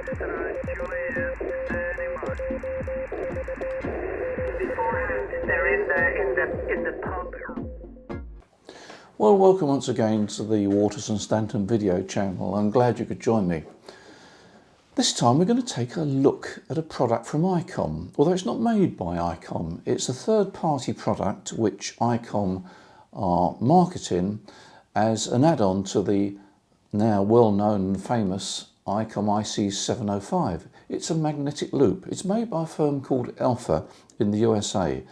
Beforehand, they're in the pub. Well, welcome once again to the Waters and Stanton video channel. I'm glad you could join me. This time we're going to take a look at a product from Icom. Although it's not made by Icom, it's a third-party product which Icom are marketing as an add-on to the now well-known and famous Icom AL-705. It's a magnetic loop. It's made by a firm called Alpha in the USA,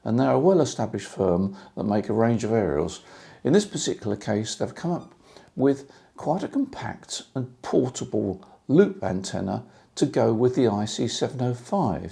and they're a well-established firm that make a range of aerials. In this particular case, they've come up with quite a compact and portable loop antenna to go with the AL-705.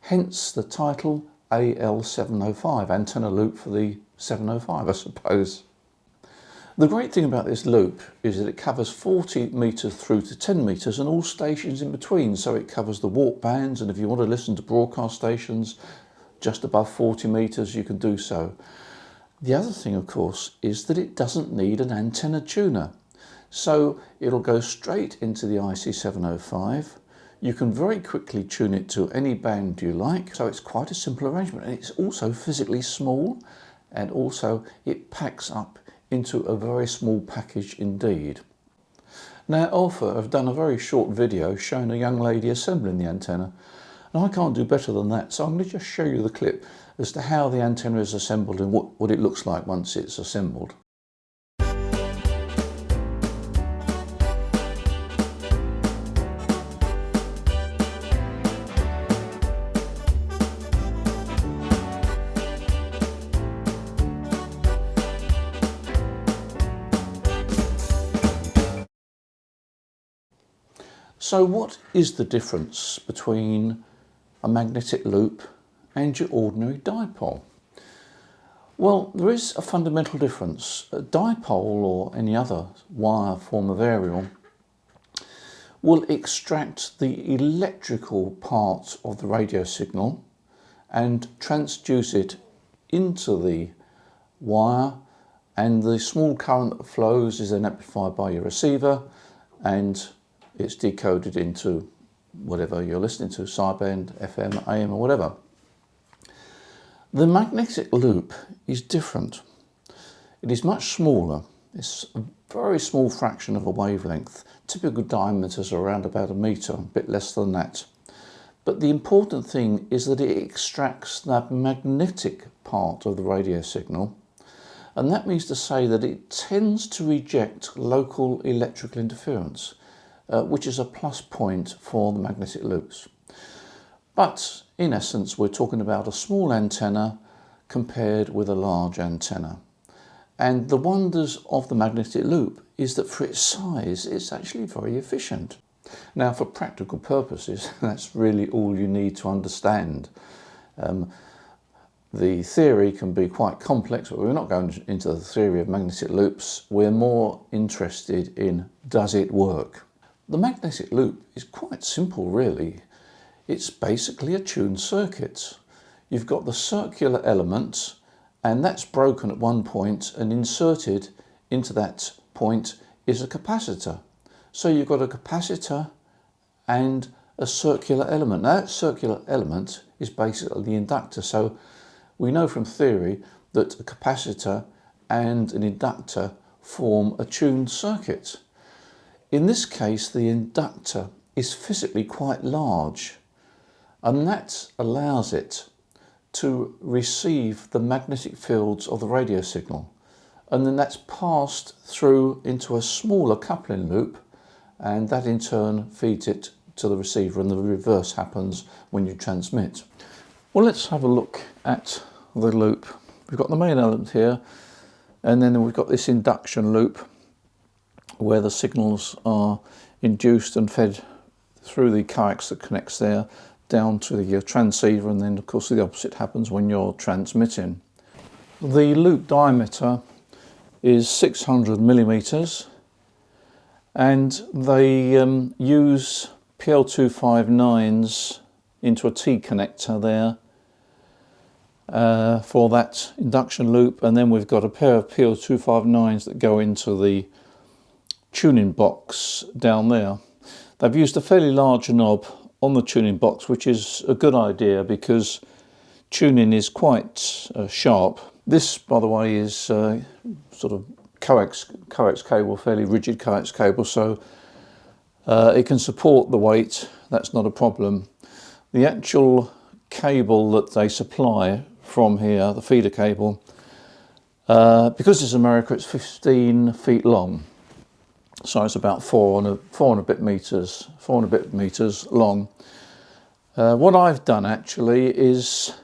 Hence the title AL-705, antenna loop for the 705, I suppose. The great thing about this loop is that it covers 40 metres through to 10 metres and all stations in between. So it covers the walk bands, and if you want to listen to broadcast stations just above 40 metres, you can do so. The other thing, of course, is that it doesn't need an antenna tuner. So it'll go straight into the AL-705. You can very quickly tune it to any band you like. So it's quite a simple arrangement, and it's also physically small, and also it packs up into a very small package indeed. Now Alpha have done a very short video showing a young lady assembling the antenna, and I can't do better than that, so I'm going to just show you the clip as to how the antenna is assembled and what it looks like once it's assembled. So what is the difference between a magnetic loop and your ordinary dipole? Well, there is a fundamental difference. A dipole, or any other wire form of aerial, will extract the electrical part of the radio signal and transduce it into the wire, and the small current that flows is then amplified by your receiver, and it's decoded into whatever you're listening to, sideband, FM, AM or whatever. The magnetic loop is different. It is much smaller. It's a very small fraction of a wavelength. Typical diameters are around about a metre, a bit less than that. But the important thing is that it extracts that magnetic part of the radio signal, and that means to say that it tends to reject local electrical interference, which is a plus point for the magnetic loops. But in essence, we're talking about a small antenna compared with a large antenna. And the wonders of the magnetic loop is that for its size, it's actually very efficient. Now, for practical purposes, that's really all you need to understand. The theory can be quite complex, but we're not going into the theory of magnetic loops. We're more interested in, does it work? The magnetic loop is quite simple, really. It's basically a tuned circuit. You've got the circular element, and that's broken at one point, and inserted into that point is a capacitor. So you've got a capacitor and a circular element. Now that circular element is basically the inductor. So we know from theory that a capacitor and an inductor form a tuned circuit. In this case, the inductor is physically quite large, and that allows it to receive the magnetic fields of the radio signal, and then that's passed through into a smaller coupling loop, and that in turn feeds it to the receiver, and the reverse happens when you transmit. Well, let's have a look at the loop. We've got the main element here, and then we've got this induction loop where the signals are induced and fed through the coax that connects there down to the transceiver, and then of course the opposite happens when you're transmitting. The loop diameter is 600 millimeters, and they use PL259s into a T connector there for that induction loop, and then we've got a pair of PL259s that go into the tuning box down there. They've used a fairly large knob on the tuning box, which is a good idea because tuning is quite sharp. This, by the way, is sort of coax cable, fairly rigid coax cable, so it can support the weight. That's not a problem. The actual cable that they supply from here, the feeder cable, because it's America, it's 15 feet long, so it's about four and a bit meters long. What I've done actually is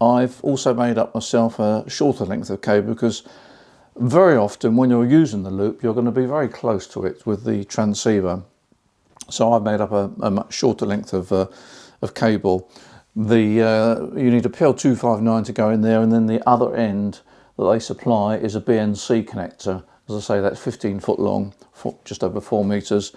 I've also made up myself a shorter length of cable, because very often when you're using the loop you're going to be very close to it with the transceiver. So I've made up a much shorter length of cable. You need a PL259 to go in there, and then the other end that they supply is a BNC connector. As I say, that's 15 foot long, just over 4 meters.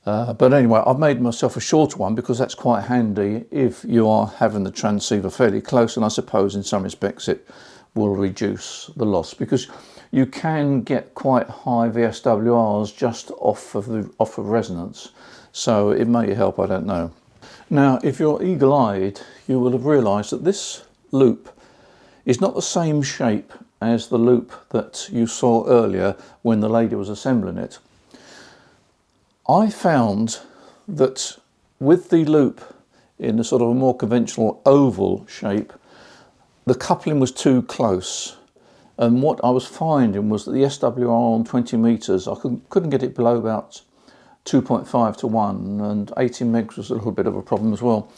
But anyway, I've made myself a shorter one because that's quite handy if you are having the transceiver fairly close, and I suppose in some respects it will reduce the loss, because you can get quite high VSWRs just off of resonance, so it may help, I don't know. Now, if you're eagle-eyed, you will have realised that this loop is not the same shape as the loop that you saw earlier when the lady was assembling it. I found that with the loop in a sort of a more conventional oval shape, the coupling was too close, and what I was finding was that the SWR on 20 meters, I couldn't get it below about 2.5 to 1, and 18 megs was a little bit of a problem as well.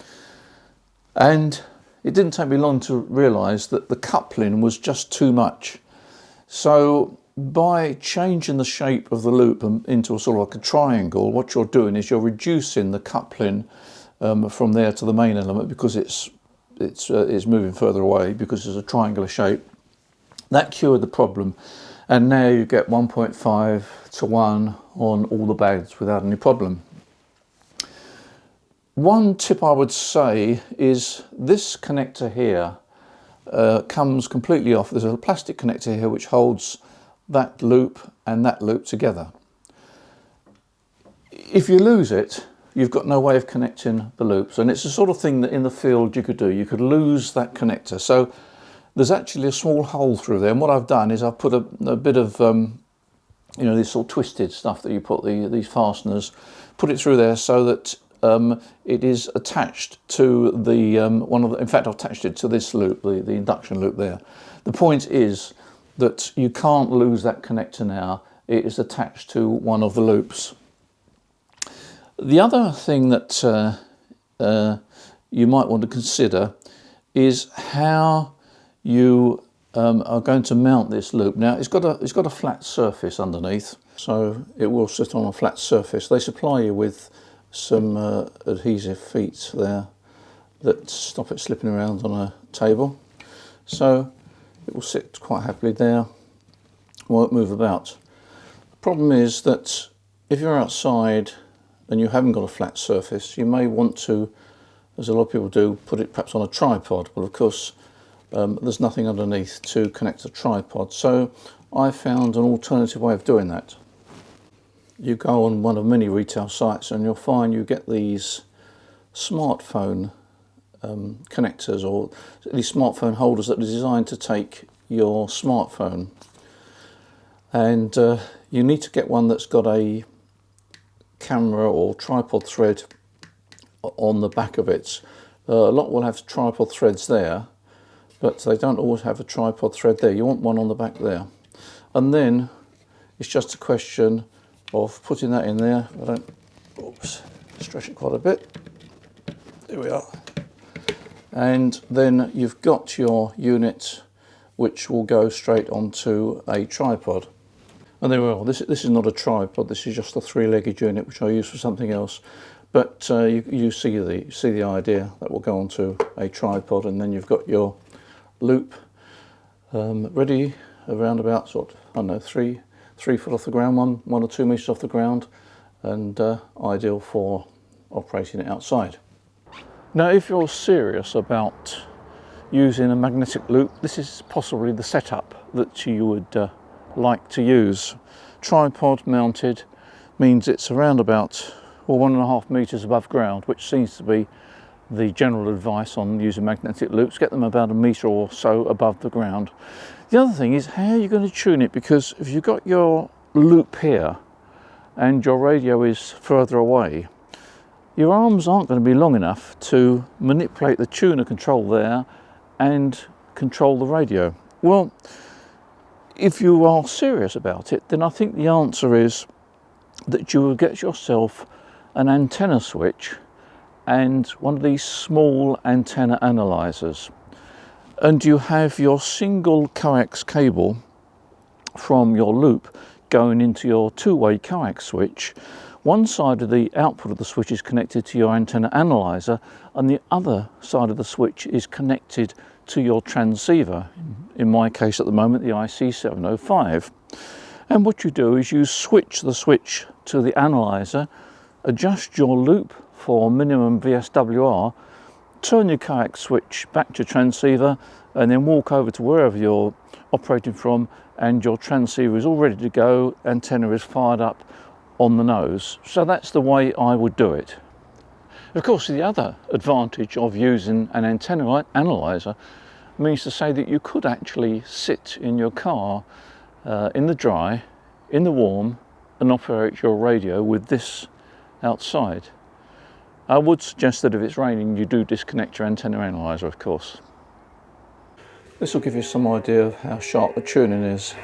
And it didn't take me long to realise that the coupling was just too much. So by changing the shape of the loop into a sort of like a triangle, what you're doing is you're reducing the coupling from there to the main element, because it's moving further away because it's a triangular shape. That cured the problem, and now you get 1.5 to 1 on all the bags without any problem. One tip I would say is this connector here comes completely off. There's a plastic connector here which holds that loop and that loop together. If you lose it, you've got no way of connecting the loops, and it's the sort of thing that in the field you could do. You could lose that connector. So there's actually a small hole through there, and what I've done is I've put a bit of you know, this sort of twisted stuff that you put these fasteners, put it through there so that it is attached to the in fact I've attached it to this loop, the induction loop there. The point is that you can't lose that connector now. It is attached to one of the loops. The other thing that you might want to consider is how you are going to mount this loop. Now it's got a flat surface underneath, so it will sit on a flat surface. They supply you with some adhesive feet there that stop it slipping around on a table, so it will sit quite happily there, won't move about. The problem is that if you're outside and you haven't got a flat surface, you may want to, as a lot of people do, put it perhaps on a tripod. Well, of course, there's nothing underneath to connect a tripod, so I found an alternative way of doing that. You go on one of many retail sites and you'll find you get these smartphone connectors, or these smartphone holders that are designed to take your smartphone, and you need to get one that's got a camera or tripod thread on the back of it. A lot will have tripod threads there, but they don't always have a tripod thread there. You want one on the back there, and then it's just a question of putting that in there. I don't, oops, stretch it quite a bit. There we are. And then you've got your unit which will go straight onto a tripod. And there we are. This is not a tripod, this is just a 3-legged unit which I use for something else. But you see the idea. That will go onto a tripod, and then you've got your loop ready around about sort of, I don't know, 3 foot off the ground, 1 or 2 meters off the ground, and ideal for operating it outside. Now, if you're serious about using a magnetic loop, this is possibly the setup that you would like to use. Tripod mounted means it's around about or 1.5 metres above ground, which seems to be the general advice on using magnetic loops. Get them about 1 metre or so above the ground. The other thing is how you're going to tune it, because if you've got your loop here and your radio is further away, your arms aren't going to be long enough to manipulate the tuner control there and control the radio. Well, if you are serious about it, then I think the answer is that you will get yourself an antenna switch and one of these small antenna analyzers, and you have your single coax cable from your loop going into your two-way coax switch. One side of the output of the switch is connected to your antenna analyzer, and the other side of the switch is connected to your transceiver, in my case at the moment the IC705. And what you do is you switch the switch to the analyzer, adjust your loop for minimum VSWR, turn your coax switch back to transceiver, and then walk over to wherever you're operating from, and your transceiver is all ready to go, antenna is fired up on the nose. So that's the way I would do it. Of course, the other advantage of using an antenna analyzer means to say that you could actually sit in your car in the dry, in the warm, and operate your radio with this outside. I would suggest that if it's raining, you do disconnect your antenna analyzer, of course. This will give you some idea of how sharp the tuning is.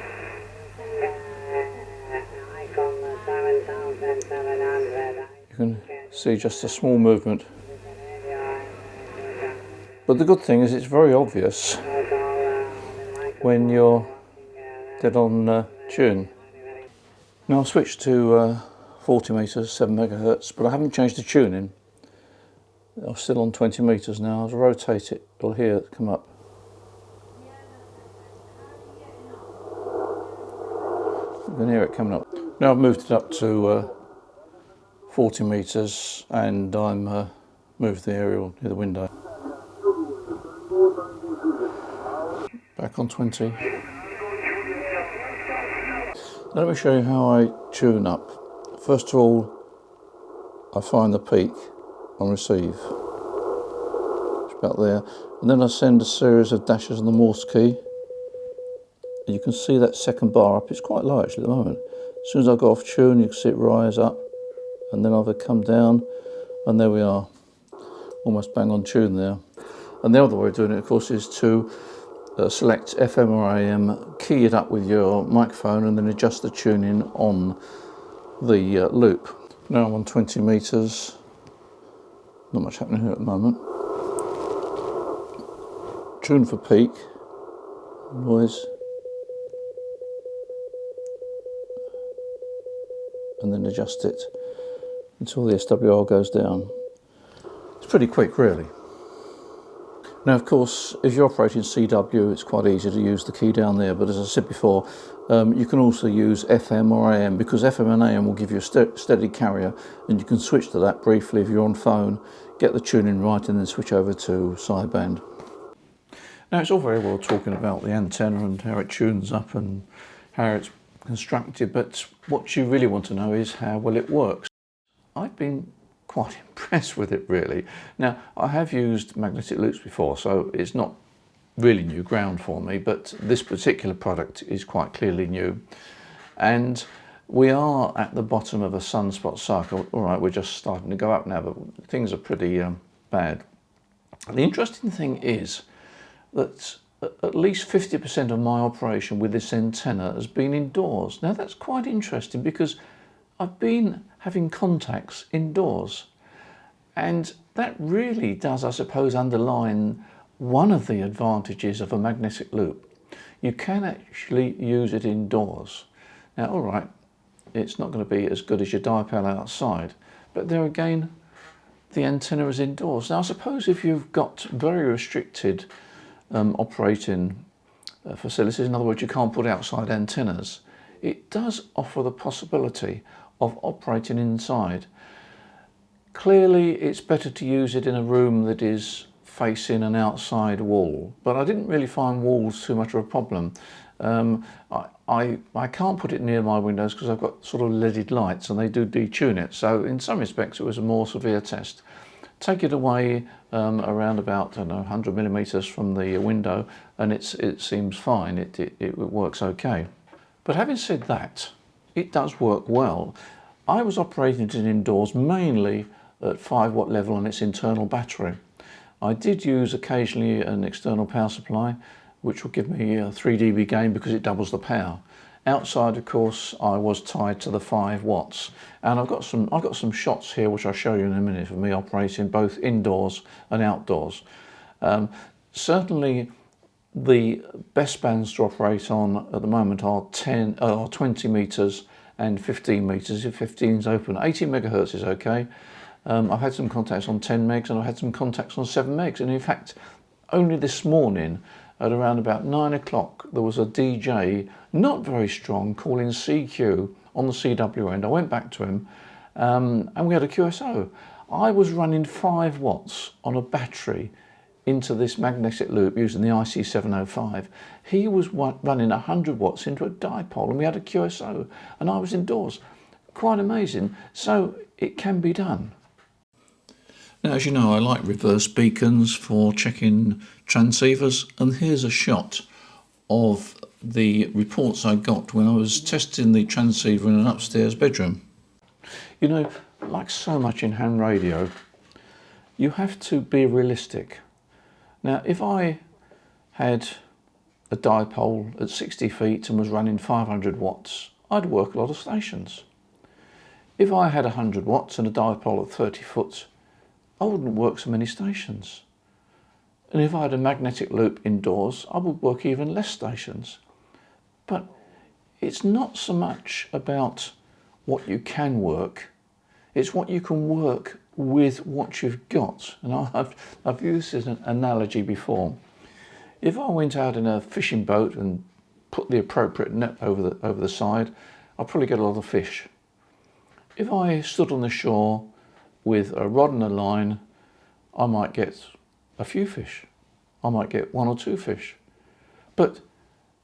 You can see just a small movement. But the good thing is it's very obvious when you're dead on tune. Now I've switched to 40 metres, 7 megahertz, but I haven't changed the tuning. I'm still on 20 metres now. As I rotate it, you'll hear it come up. You can hear it coming up. Now I've moved it up to 40 metres, and I'm moved the aerial near the window. Back on 20. Let me show you how I tune up. First of all, I find the peak on receive. It's about there. And then I send a series of dashes on the Morse key. And you can see that second bar up. It's quite low actually at the moment. As soon as I go off tune, you can see it rise up. And then I've come down. And there we are. Almost bang on tune there. And the other way of doing it, of course, is to select FM or AM, key it up with your microphone, and then adjust the tuning on the loop. Now I'm on 20 metres. Not much happening here at the moment. Tune for peak, noise, and then adjust it until the SWR goes down. It's pretty quick, really. Now, of course, if you're operating CW, it's quite easy to use the key down there, but as I said before, you can also use FM or AM, because FM and AM will give you a steady carrier, and you can switch to that briefly if you're on phone, get the tuning right, and then switch over to sideband. Now, it's all very well talking about the antenna and how it tunes up and how it's constructed, but what you really want to know is how well it works. I've been quite impressed with it, really. Now, I have used magnetic loops before, so it's not really new ground for me, but this particular product is quite clearly new. And we are at the bottom of a sunspot cycle. All right, we're just starting to go up now, but things are pretty bad. The interesting thing is that at least 50% of my operation with this antenna has been indoors. Now, that's quite interesting because I've been having contacts indoors, and that really does, I suppose, underline one of the advantages of a magnetic loop. You can actually use it indoors. Now, all right, it's not going to be as good as your dipole outside, but there again, the antenna is indoors. Now, I suppose if you've got very restricted operating facilities, in other words, you can't put outside antennas, it does offer the possibility of operating inside. Clearly, it's better to use it in a room that is facing an outside wall, but I didn't really find walls too much of a problem. I can't put it near my windows because I've got sort of leaded lights and they do detune it. So in some respects it was a more severe test. Take it away around about, I don't know, 100 millimeters from the window and it seems fine, it works okay. But having said that, it does work well. I was operating it indoors mainly at 5 watt level on its internal battery. I did use occasionally an external power supply, which will give me a 3 dB gain because it doubles the power. Outside, of course, I was tied to the 5 watts, and I've got some shots here which I'll show you in a minute of me operating both indoors and outdoors. Certainly, the best bands to operate on at the moment are 20 meters and 15 meters. If 15 is open, 80 megahertz is okay. I've had some contacts on 10 megs and I've had some contacts on 7 megs, and in fact, only this morning at around about 9 o'clock, there was a DJ, not very strong, calling CQ on the CW end. I went back to him and we had a QSO. I was running 5 watts on a battery into this magnetic loop using the IC705. He was running 100 watts into a dipole and we had a QSO and I was indoors. Quite amazing. So it can be done. Now, as you know, I like reverse beacons for checking transceivers, and here's a shot of the reports I got when I was testing the transceiver in an upstairs bedroom. You know, like so much in ham radio, you have to be realistic. Now, if I had a dipole at 60 feet and was running 500 watts, I'd work a lot of stations. If I had 100 watts and a dipole at 30 foot, I wouldn't work so many stations. And if I had a magnetic loop indoors, I would work even less stations. But it's not so much about what you can work, it's what you can work with what you've got. And I've used this as an analogy before. If I went out in a fishing boat and put the appropriate net over the side, I'll probably get a lot of fish. If I stood on the shore with a rod and a line, I might get a few fish. I might get 1 or 2 fish. But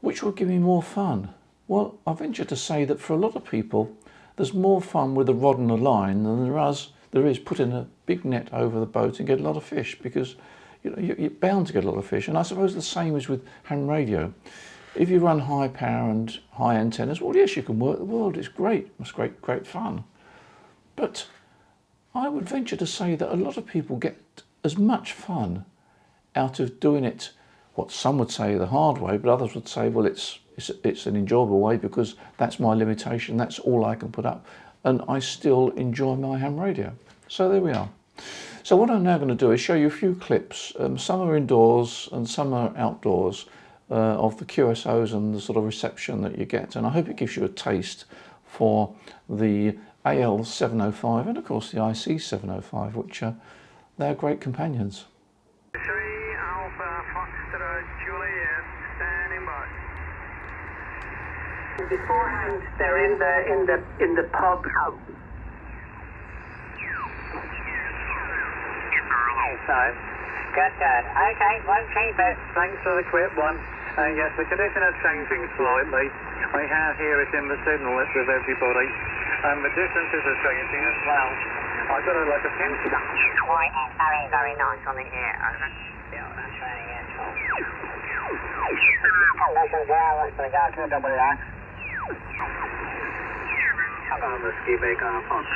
which will give me more fun? Well, I venture to say that for a lot of people, there's more fun with a rod and a line than there is putting a big net over the boat and get a lot of fish, because you know, you're bound to get a lot of fish. And I suppose the same is with ham radio. If you run high power and high antennas, well, yes, you can work the world. It's great. It's great fun. But I would venture to say that a lot of people get as much fun out of doing it, what some would say the hard way, but others would say, well, it's an enjoyable way because that's my limitation, that's all I can put up, and I still enjoy my ham radio. So there we are. So what I'm now going to do is show you a few clips. Some are indoors and some are outdoors of the QSOs and the sort of reception that you get, and I hope it gives you a taste for the AL-705 and of course the IC705, which they're great companions. 3 Alpha Foxtrot Juliet, standing by. Beforehand, they're in the pub. No. Good. Okay, won't keep it. Thanks for the quick one. Yes, the condition has changing slightly. I have here it in the signal list with everybody. And the distances are changing as well. I've got like a pin. White is very nice on the ear. Yeah, that's very useful. Conditions there, let's go to WX. I'm the ski bake on a punch.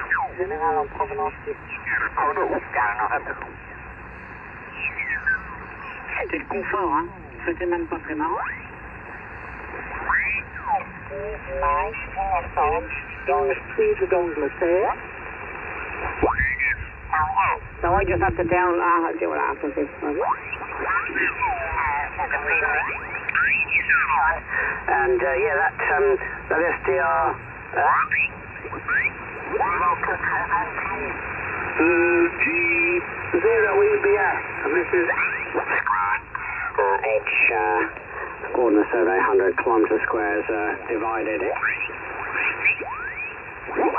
C'est le confort, hein. C'était même pas très marrant. So I just have to down, I'll see what happens this one. And yeah, that SDR. G0EBS, and this is coordinate survey 100 kilometer squares divided. What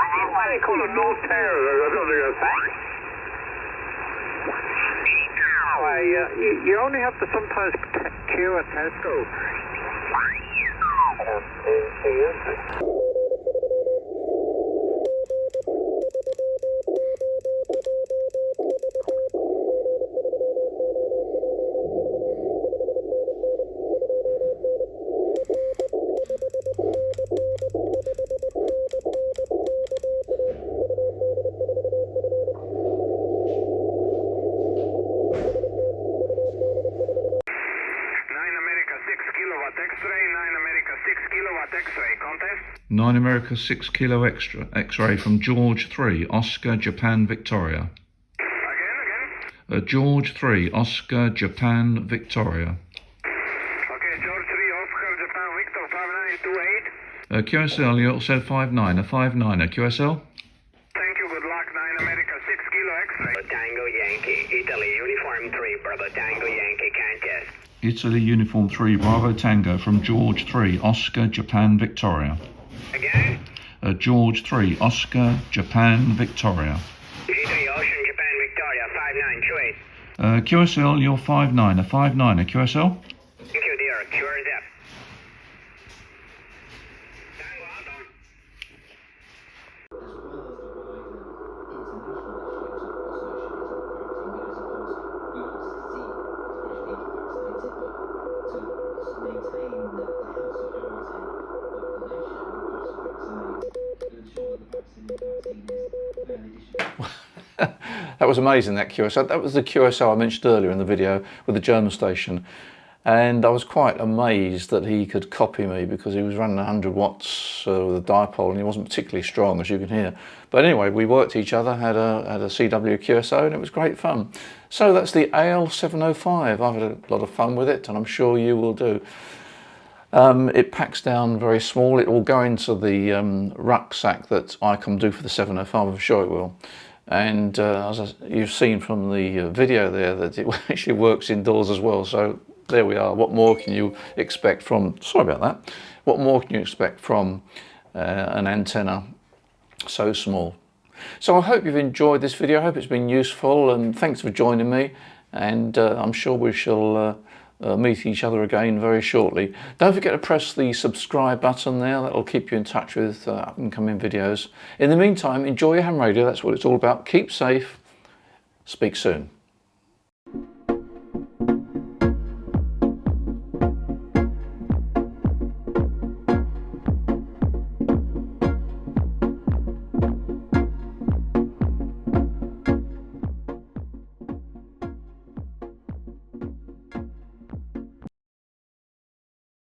do you call a North Tower? I don't think that's that. You only have to sometimes cue a test. X-ray, 9 America 6 kilowatt X-ray, contest. 9 America 6 kilo extra X-ray from George 3 Oscar Japan Victoria. Again. George 3 Oscar Japan Victoria. Okay, George 3 Oscar Japan Victor 5928. QSL, you also said 59, a 59er QSL. Thank you, good luck, 9 America 6 kilo X-ray. Tango Yankee, Italy, Uniform 3, Bravo Tango Yankee, contest. Italy Uniform 3 Bravo Tango from George 3 Oscar Japan Victoria. Again? George 3 Oscar Japan Victoria. G3 Ocean Japan Victoria 5928. QSL, you're 59, a 59er QSL. Thank you, dear. Cure depth. That was amazing, that QSL. That was the QSL I mentioned earlier in the video with the German station. And I was quite amazed that he could copy me because he was running 100 watts with a dipole and he wasn't particularly strong, as you can hear. But anyway, we worked each other, had a CW QSO, and it was great fun. So that's the AL-705. I've had a lot of fun with it, and I'm sure you will do. It packs down very small. It will go into the rucksack that Icom do for the 705, I'm sure it will. And as you've seen from the video there, that it actually works indoors as well. So there we are. What more can you expect from, sorry about that, what more can you expect from an antenna so small? So I hope you've enjoyed this video. I hope it's been useful, and thanks for joining me. And I'm sure we shall meet each other again very shortly. Don't forget to press the subscribe button there. That'll keep you in touch with up-and-coming videos. In the meantime, enjoy your ham radio. That's what it's all about. Keep safe. Speak soon.